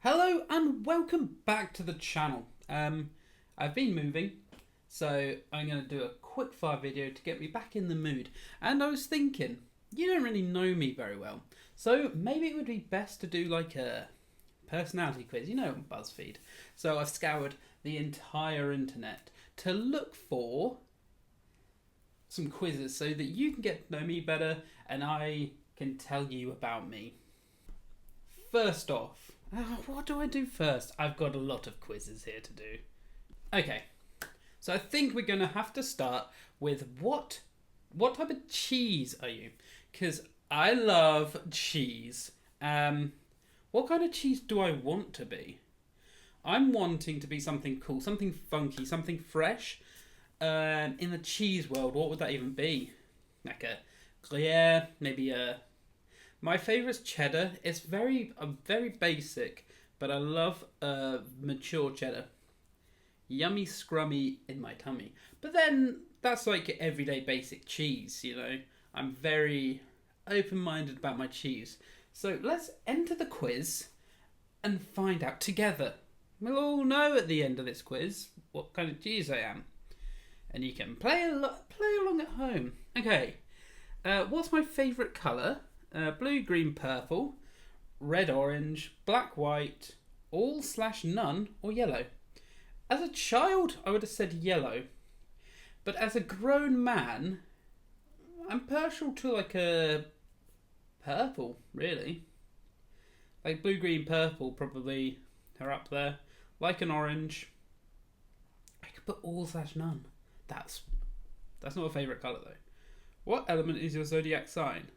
Hello and welcome back to the channel. I've been moving, so I'm going to do a quick fire video to get me back in the mood. And I was thinking, you don't really know me very well, so maybe it would be best to do like a personality quiz, on BuzzFeed. So I've scoured the entire internet to look for some quizzes so that you can get to know me better and I can tell you about me. First off, what do I do first? I've got a lot of quizzes here to do. Okay, so I think we're going to have to start with what type of cheese are you? Because I love cheese. What kind of cheese do I want to be? I'm wanting to be something cool, something funky, something fresh. In the cheese world, what would that even be? Like a Gruyere, maybe a... My favourite's cheddar. It's very basic, but I love mature cheddar. Yummy scrummy in my tummy. But then, that's like everyday basic cheese, I'm very open-minded about my cheese. So let's enter the quiz and find out together. We'll all know at the end of this quiz what kind of cheese I am. And you can play along at home. Okay, what's my favourite colour? Blue, green, purple, red, orange, black, white, all/none, or yellow. As a child, I would have said yellow. But as a grown man, I'm partial to like a purple, really. Like blue, green, purple probably are up there. Like an orange. I could put all/none. That's not a favourite colour though. What element is your zodiac sign?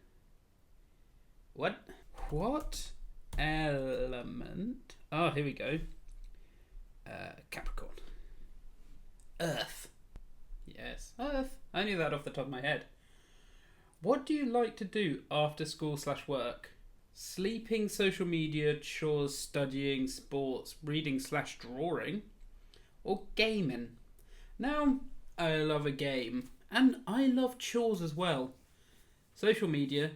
What element? Oh, here we go. Capricorn. Earth. Yes, Earth. I knew that off the top of my head. What do you like to do after school/work? Sleeping, social media, chores, studying, sports, reading/drawing, or gaming? Now, I love a game, and I love chores as well. Social media,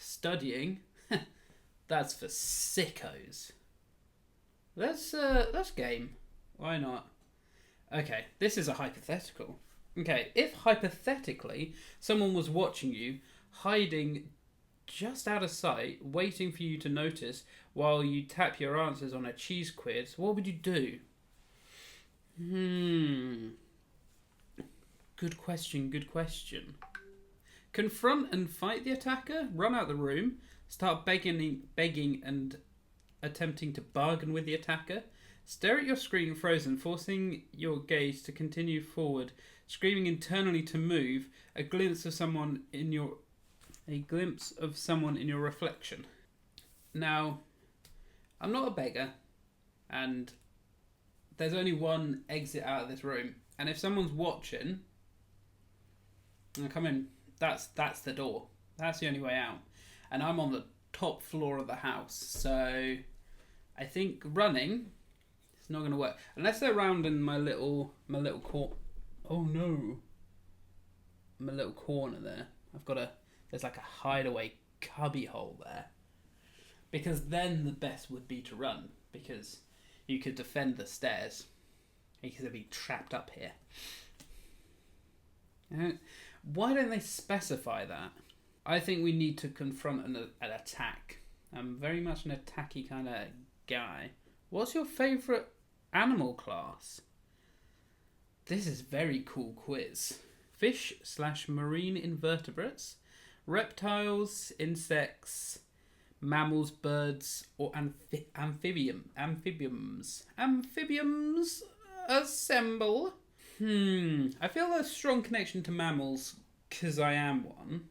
Studying, that's for sickos. Let's game. Why not? Okay, this is a hypothetical. Okay, if hypothetically someone was watching you, hiding just out of sight, waiting for you to notice while you tap your answers on a cheese quiz, what would you do? Good question. Confront and fight the attacker, run out the room, start begging and attempting to bargain with the attacker, stare at your screen frozen, forcing your gaze to continue forward, screaming internally to move, a glimpse of someone in your reflection. Now, I'm not a beggar, and there's only one exit out of this room, and if someone's watching, I'll come in. That's the door. That's the only way out. And I'm on the top floor of the house. So I think running is not going to work. Unless they're around in my little corner. Oh no. My little corner there. There's like a hideaway cubby hole there. Because then the best would be to run. Because you could defend the stairs. Because they'd be trapped up here. Why don't they specify that? I think we need to confront an attack. I'm very much an attacky kind of guy. What's your favourite animal class? This is very cool quiz. Fish/marine invertebrates, reptiles, insects, mammals, birds, or amphibiums. Amphibiums assemble. I feel a strong connection to mammals because I am one.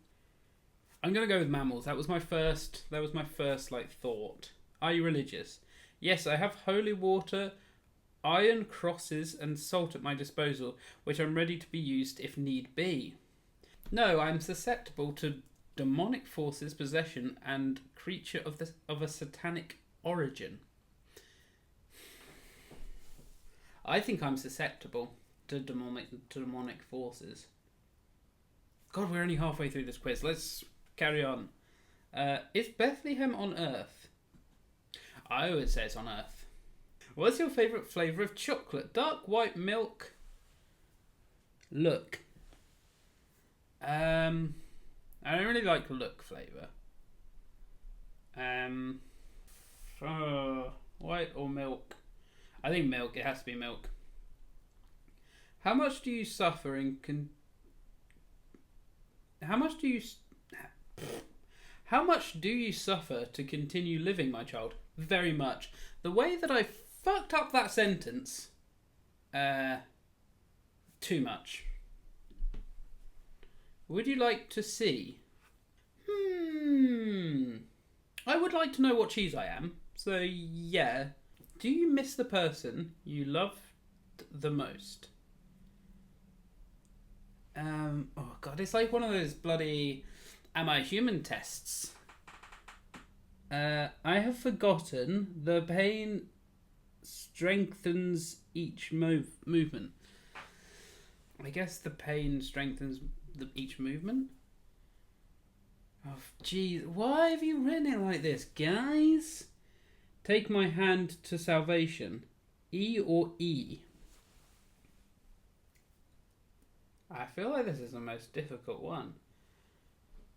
I'm gonna go with mammals. That was my first thought. Are you religious? Yes, I have holy water, iron crosses, and salt at my disposal, which I'm ready to be used if need be. No, I'm susceptible to demonic forces, possession, and creature of a satanic origin. I think I'm susceptible to demonic forces. God, we're only halfway through this quiz. Let's carry on. Is Bethlehem on Earth? I would say it's on Earth. What's your favourite flavour of chocolate? Dark white milk. Look. I don't really like look flavour. White or milk? I think milk. It has to be milk. How much do you suffer in How much do you suffer to continue living, my child? Very much. The way that I fucked up that sentence, too much. Would you like to see? I would like to know what cheese I am. So, yeah. Do you miss the person you loved the most? Oh god, it's like one of those bloody am I human tests. I have forgotten the pain strengthens each movement. I guess the pain strengthens each movement. Oh jeez, why have you written it like this, guys? Take my hand to salvation. E or E? I feel like this is the most difficult one.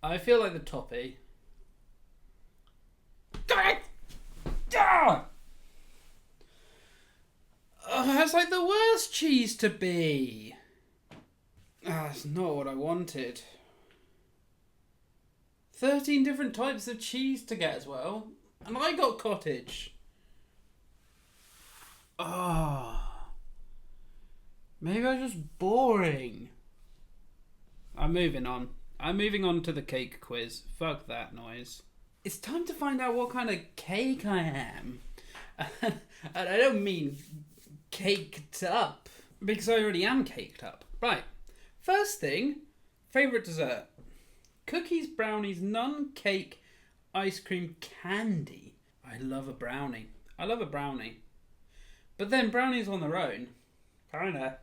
I feel like the top E. Got it! Oh, that's like the worst cheese to be. That's not what I wanted. 13 different types of cheese to get as well. And I got cottage. Maybe I'm just boring. I'm moving on. I'm moving on to the cake quiz. Fuck that noise. It's time to find out what kind of cake I am. And I don't mean caked up, because I already am caked up. Right. First thing, favourite dessert. Cookies, brownies, none, cake, ice cream, candy. I love a brownie. But then brownies on their own, kinda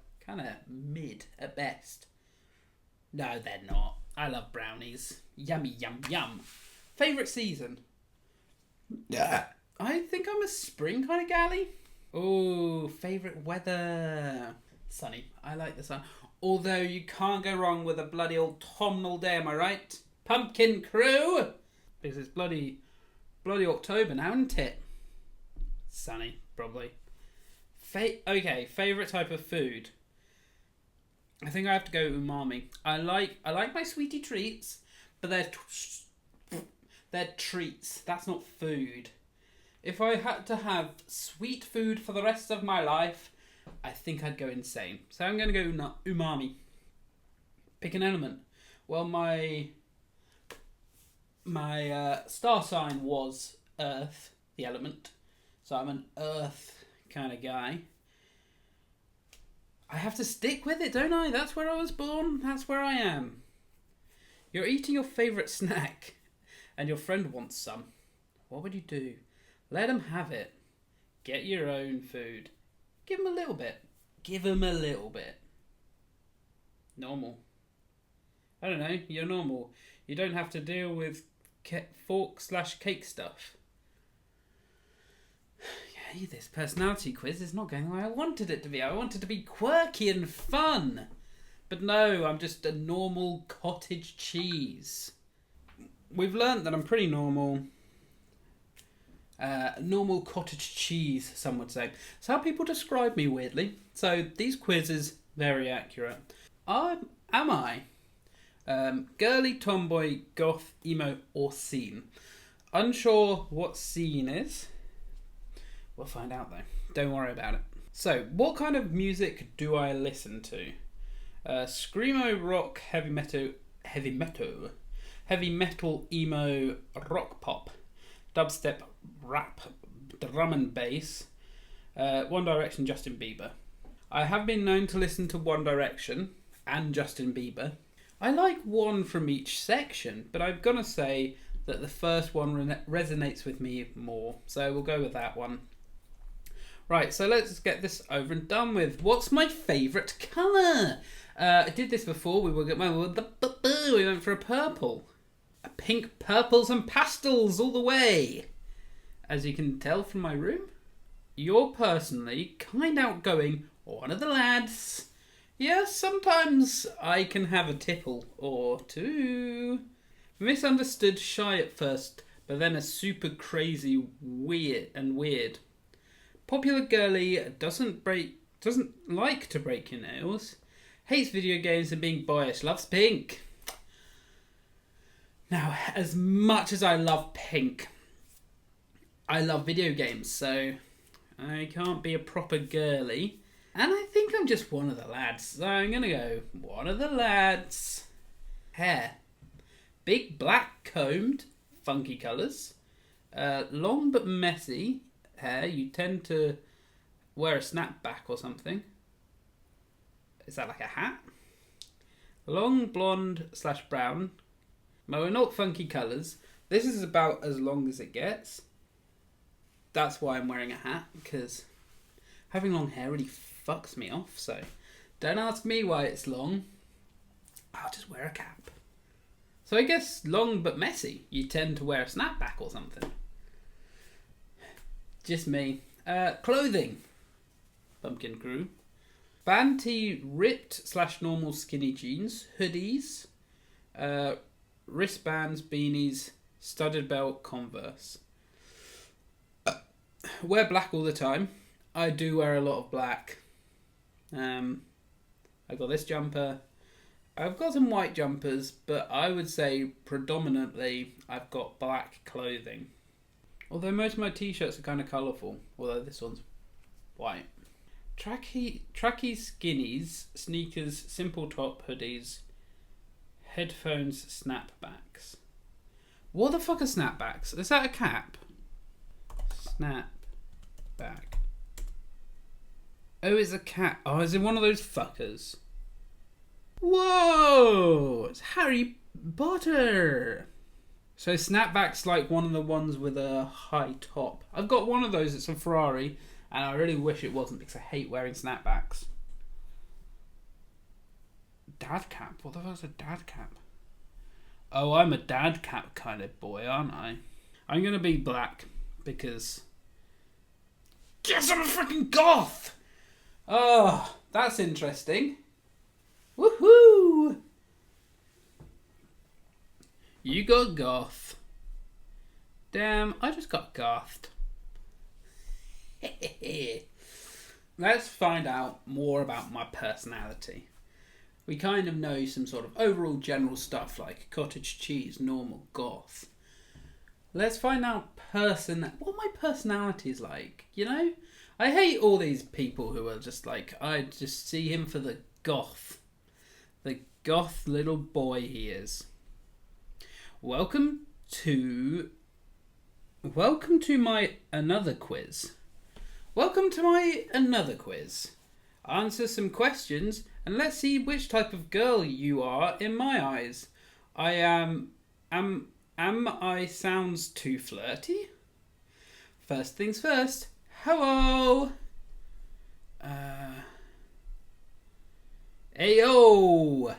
mid at best. No, they're not. I love brownies. Yummy, yum, yum. Favourite season? Yeah. I think I'm a spring kind of galley. Oh, favourite weather? Sunny. I like the sun. Although you can't go wrong with a bloody autumnal day, am I right? Pumpkin crew! Because it's bloody October now, isn't it? Sunny, probably. Okay, favourite type of food. I think I have to go umami. I like my sweetie treats, but they're treats. That's not food. If I had to have sweet food for the rest of my life, I think I'd go insane. So I'm going to go umami. Pick an element. Well, my star sign was Earth, the element. So I'm an Earth kind of guy. I have to stick with it, don't I? That's where I was born. That's where I am. You're eating your favourite snack and your friend wants some. What would you do? Let them have it. Get your own food. Give them a little bit. Normal. I don't know. You're normal. You don't have to deal with fork/cake stuff. Yeah, this personality quiz is not going the way I wanted it to be. I wanted to be quirky and fun. But no, I'm just a normal cottage cheese. We've learnt that I'm pretty normal. Normal cottage cheese, some would say. It's how people describe me, weirdly. So these quizzes, very accurate. Am I girly, tomboy, goth, emo, or scene? Unsure what scene is. We'll find out though. Don't worry about it. So, what kind of music do I listen to? Screamo, rock, heavy metal, emo, rock pop, dubstep, rap, drum and bass, One Direction, Justin Bieber. I have been known to listen to One Direction and Justin Bieber. I like one from each section, but I'm gonna say that the first one resonates with me more, so we'll go with that one. Right, so let's get this over and done with. What's my favourite colour? I did this before. We went for a purple. A pink, purples and pastels all the way. as you can tell from my room, you're personally kind outgoing, one of the lads. Yes, sometimes I can have a tipple or two. Misunderstood, shy at first, but then a super crazy weird. Popular girly, doesn't like to break your nails. Hates video games and being biased. Loves pink. Now, as much as I love pink, I love video games, so I can't be a proper girly. And I think I'm just one of the lads, so I'm going to go one of the lads. Hair. Big black combed, funky colours. Long but messy hair. You tend to wear a snapback or something. Is that like a hat? Long blonde / brown. No, not funky colours. This is about as long as it gets. That's why I'm wearing a hat, because having long hair really fucks me off, so don't ask me why it's long. I'll just wear a cap. So I guess long but messy. You tend to wear a snapback or something. Just me. Clothing. Pumpkin crew. Banty ripped / normal skinny jeans. Hoodies. Wristbands, beanies, studded belt, Converse. Wear black all the time. I do wear a lot of black. I got this jumper. I've got some white jumpers, but I would say predominantly I've got black clothing. Although most of my t-shirts are kind of colourful, although this one's white. Tracky skinnies, sneakers, simple top, hoodies, headphones, snapbacks. What the fuck are snapbacks? Is that a cap? Snapback. Oh, it's a cap. Oh, is it one of those fuckers? Whoa! It's Harry Potter! So snapback's like one of the ones with a high top. I've got one of those, it's a Ferrari, and I really wish it wasn't because I hate wearing snapbacks. Dad cap? What the fuck's a dad cap? Oh, I'm a dad cap kind of boy, aren't I? I'm gonna be black because... Guess I'm a freaking goth! Oh, that's interesting. Woohoo! You got goth. Damn, I just got gothed. Let's find out more about my personality. We kind of know some sort of overall general stuff like cottage cheese, normal, goth. Let's find out what my personality is like, you know? I hate all these people who are just like, I just see him for the goth. The goth little boy he is. Welcome to my another quiz. Welcome to my another quiz. Answer some questions and let's see which type of girl you are in my eyes. Am I sounds too flirty? First things first. Hello. Ayo.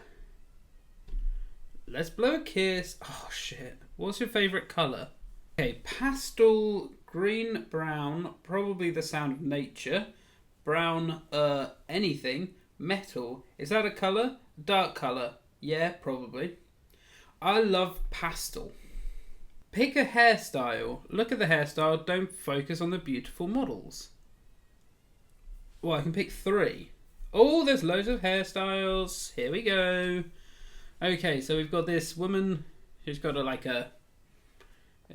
Let's blow a kiss. Oh shit. What's your favourite colour? Okay, pastel, green, brown, probably the sound of nature. Brown, anything. Metal. Is that a colour? Dark colour. Yeah, probably. I love pastel. Pick a hairstyle. Look at the hairstyle. Don't focus on the beautiful models. Well, I can pick 3. Oh, there's loads of hairstyles. Here we go. Okay, so we've got this woman. She's got a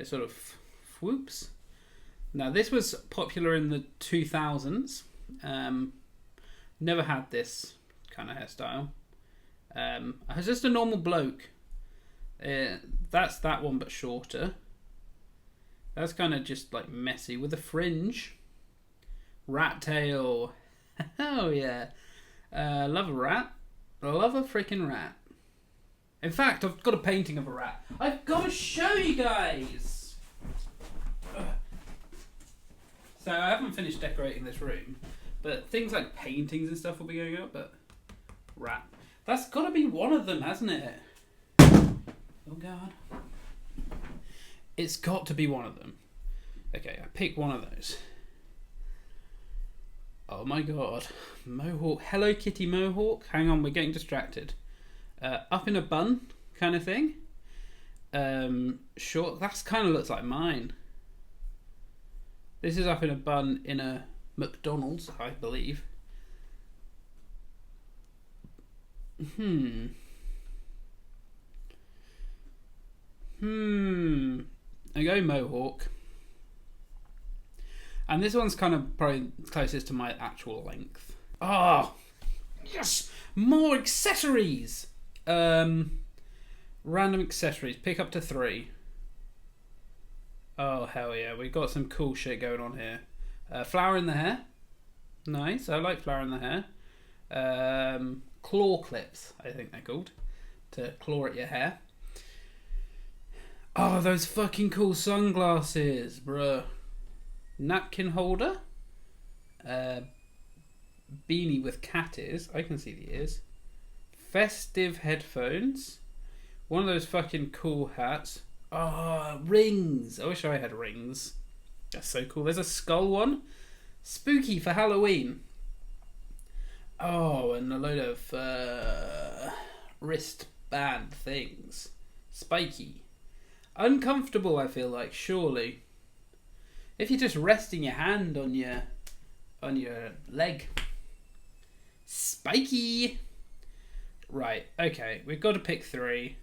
sort of whoops. Now, this was popular in the 2000s. Never had this kind of hairstyle. I was just a normal bloke. That's that one, but shorter. That's kind of just like messy with a fringe. Rat tail. Oh yeah. Love a rat. Love a freaking rat. In fact, I've got a painting of a rat. I've got to show you guys. So I haven't finished decorating this room, but things like paintings and stuff will be going up. But rat. That's got to be one of them, hasn't it? Oh God. It's got to be one of them. Okay, I pick one of those. Oh my god. Mohawk. Hello Kitty Mohawk. Hang on, we're getting distracted. Up in a bun kind of thing. Short. That kind of looks like mine. This is up in a bun in a McDonald's, I believe. I go Mohawk. And this one's kind of probably closest to my actual length. Ah, yes! More accessories! Random accessories. Pick up to 3. Oh, hell yeah. We've got some cool shit going on here. Flower in the hair. Nice. I like flower in the hair. Claw clips, I think they're called. To claw at your hair. Oh, those fucking cool sunglasses, bruh. Napkin holder. Beanie with cat ears. I can see the ears. Festive headphones. One of those fucking cool hats. Oh, rings. I wish I had rings. That's so cool. There's a skull one. Spooky for Halloween. Oh, and a load of wristband things. Spiky. Uncomfortable, I feel like, surely. If you're just resting your hand on your leg. Spiky. Right, okay, we've got to pick 3.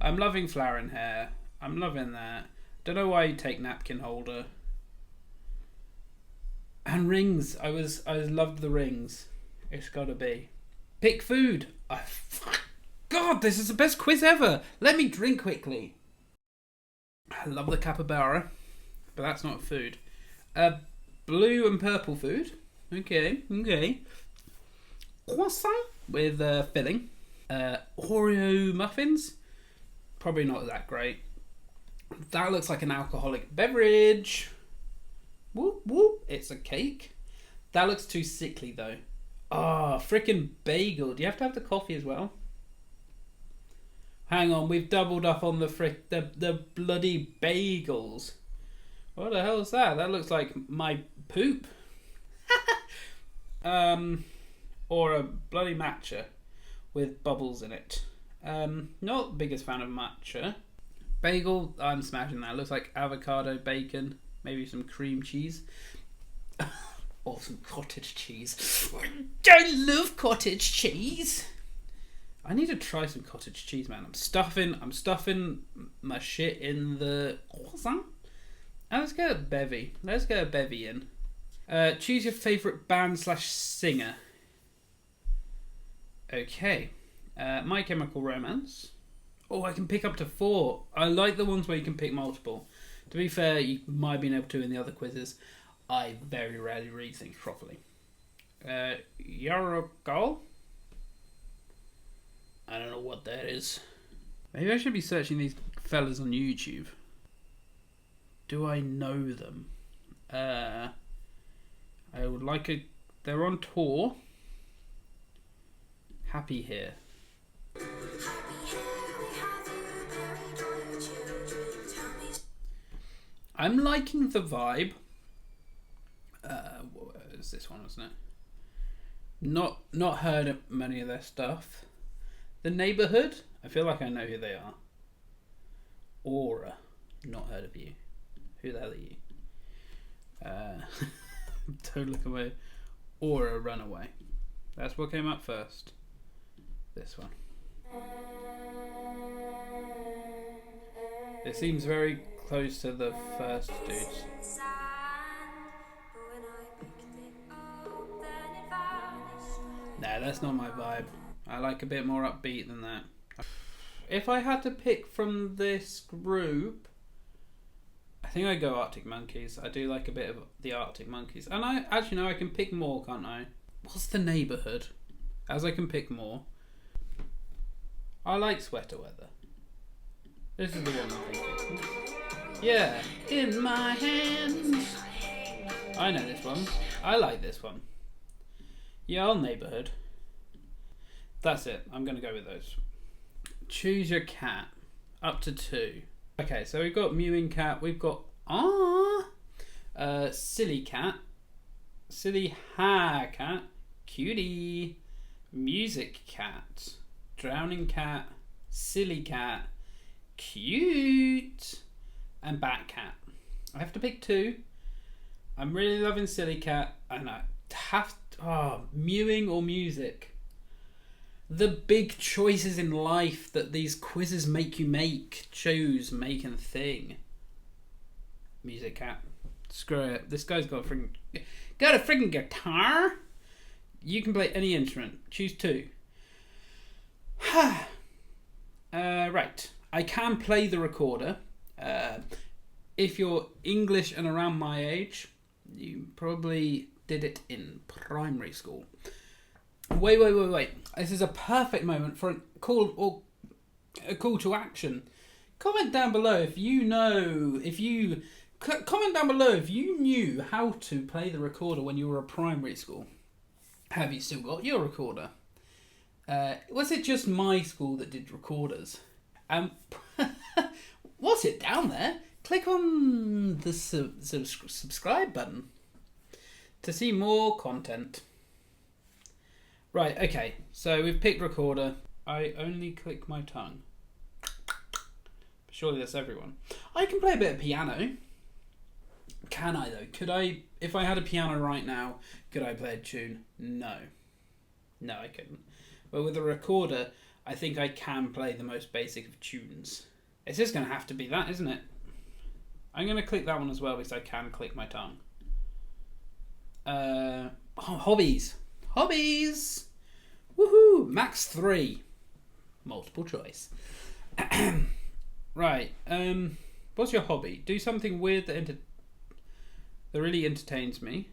I'm loving flower in hair. I'm loving that. Don't know why you take napkin holder. And rings. I loved the rings. It's gotta be. Pick food. God, this is the best quiz ever. Let me drink quickly. I love the capybara, but that's not food. Blue and purple food. Okay. Croissant with filling. Oreo muffins. Probably not that great. That looks like an alcoholic beverage. Whoop whoop. It's a cake. That looks too sickly though. Ah, frickin' bagel. Do you have to have the coffee as well? Hang on, we've doubled up on the bloody bagels. What the hell is that? That looks like my poop. Or a bloody matcha with bubbles in it. Not the biggest fan of matcha. Bagel, I'm smashing that. Looks like avocado, bacon, maybe some cream cheese. Or some cottage cheese. I love cottage cheese. I need to try some cottage cheese, man. I'm stuffing my shit in the croissant. And let's get a bevy. Let's get a bevy in. Choose your favourite band / singer. Okay. My Chemical Romance. Oh, I can pick up to 4. I like the ones where you can pick multiple. To be fair, you might have been able to in the other quizzes. I very rarely read things properly. Yarokal? I don't know what that is. Maybe I should be searching these fellas on YouTube. Do I know them? I would like a... They're on tour. Happy Here. I'm liking the vibe. What was this one, wasn't it? Not heard of many of their stuff. The Neighbourhood. I feel like I know who they are. Aura. Not heard of you. Who the hell are you? Don't look away. Aura, Runaway. That's what came up first. This one. It seems very close to the first dudes. Nah, that's not my vibe. I like a bit more upbeat than that. If I had to pick from this group, I think I'd go Arctic Monkeys. I do like a bit of the Arctic Monkeys. And I actually know I can pick more, can't I? What's The Neighbourhood? As I can pick more. I like Sweater Weather. This is the one I'm thinking. Yeah. In my hands. I know this one. I like this one. Yeah, I'll Neighbourhood. That's it. I'm going to go with those. Choose your cat. Up to 2. Okay, so we've got mewing cat. We've got silly cat, silly ha cat, cutie, music cat, drowning cat, silly cat, cute, and bat cat. I have to pick 2. I'm really loving silly cat, and I have to, mewing or music. The big choices in life that these quizzes make you make. Choose, make, and thing. Music cat. Screw it. This guy's got a friggin' guitar. You can play any instrument. Choose 2. Right. I can play the recorder. If you're English and around my age, you probably did it in primary school. Wait. This is a perfect moment for a call to action. Comment down below if you knew how to play the recorder when you were at primary school. Have you still got your recorder? Was it just my school that did recorders? What's it down there? Click on the subscribe button to see more content. Right, okay, so we've picked recorder. I only click my tongue. Surely that's everyone. I can play a bit of piano. Can I though? Could I, if I had a piano right now, could I play a tune? No. No, I couldn't. But with a recorder, I think I can play the most basic of tunes. It's just going to have to be that, isn't it? I'm going to click that one as well because I can click my tongue. Hobbies. Hobbies! Woohoo! Max 3. Multiple choice. Right. What's your hobby? Do something weird that really entertains me.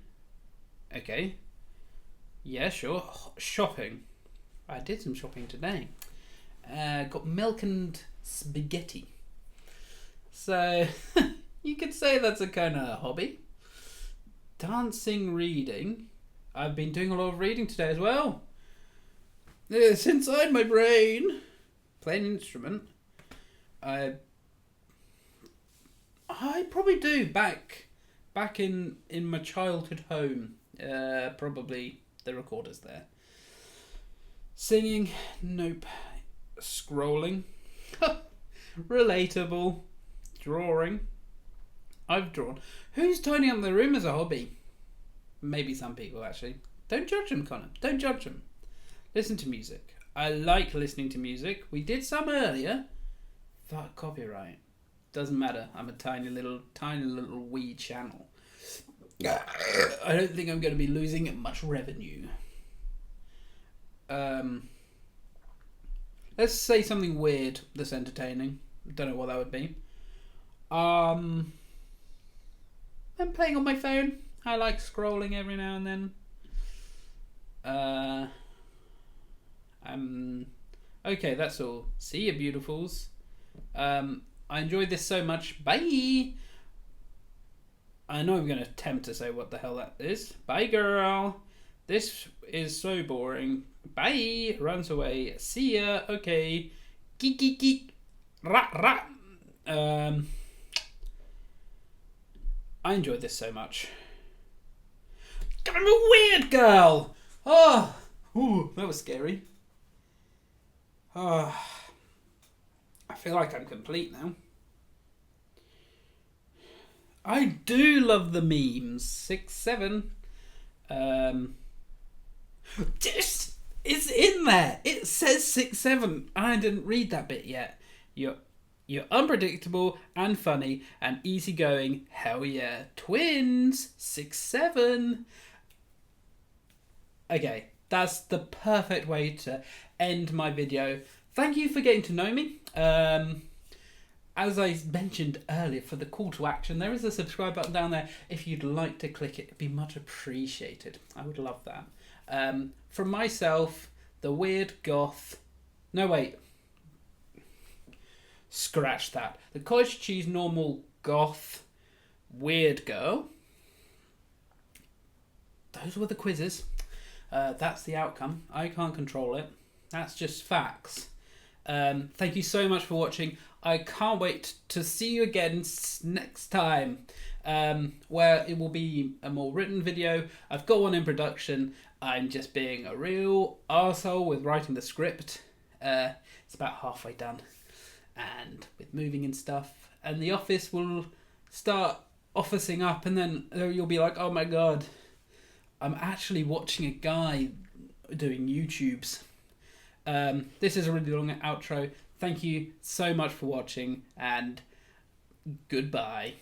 Okay. Yeah, sure. Shopping. I did some shopping today. Got milk and spaghetti. So, you could say that's a kind of hobby. Dancing, reading. I've been doing a lot of reading today as well. It's inside my brain. Play an instrument. I probably do back in my childhood home. Probably the recorder's there. Singing, nope. Scrolling, relatable. Drawing, I've drawn. Who's tidying up their room as a hobby? Maybe some people actually. Don't judge them, Connor. Don't judge them. Listen to music. I like listening to music. We did some earlier. Fuck copyright. Doesn't matter. I'm a tiny little wee channel. I don't think I'm going to be losing much revenue. Let's say something weird that's entertaining. Don't know what that would be. I'm playing on my phone. I like scrolling every now and then. Okay, that's all. See you, beautifuls. I enjoyed this so much. Bye. I know I'm going to attempt to say what the hell that is. Bye, girl. This is so boring. Bye. Runs away. See ya. Okay. Geek, geek, geek. Rat, rat. I enjoyed this so much. I'm a weird girl. Oh, ooh, that was scary. Oh, I feel like I'm complete now. I do love the memes. 6, 7. This is in there. It says 6, 7. I didn't read that bit yet. You're unpredictable and funny and easygoing. Hell yeah. Twins. 6, 7. Okay, that's the perfect way to end my video. Thank you for getting to know me. As I mentioned earlier, for the call to action, there is a subscribe button down there. If you'd like to click it, it'd be much appreciated. I would love that. From myself, the weird goth... No, wait. Scratch that. The college cheese normal goth weird girl. Those were the quizzes. That's the outcome. I can't control it. That's just facts. Thank you so much for watching. I can't wait to see you again next time. where it will be a more written video. I've got one in production. I'm just being a real arsehole with writing the script. It's about halfway done, and with moving and stuff, and the office will start officing up, and then you'll be like, oh my god, I'm actually watching a guy doing YouTubes. This is a really long outro. Thank you so much for watching, and goodbye.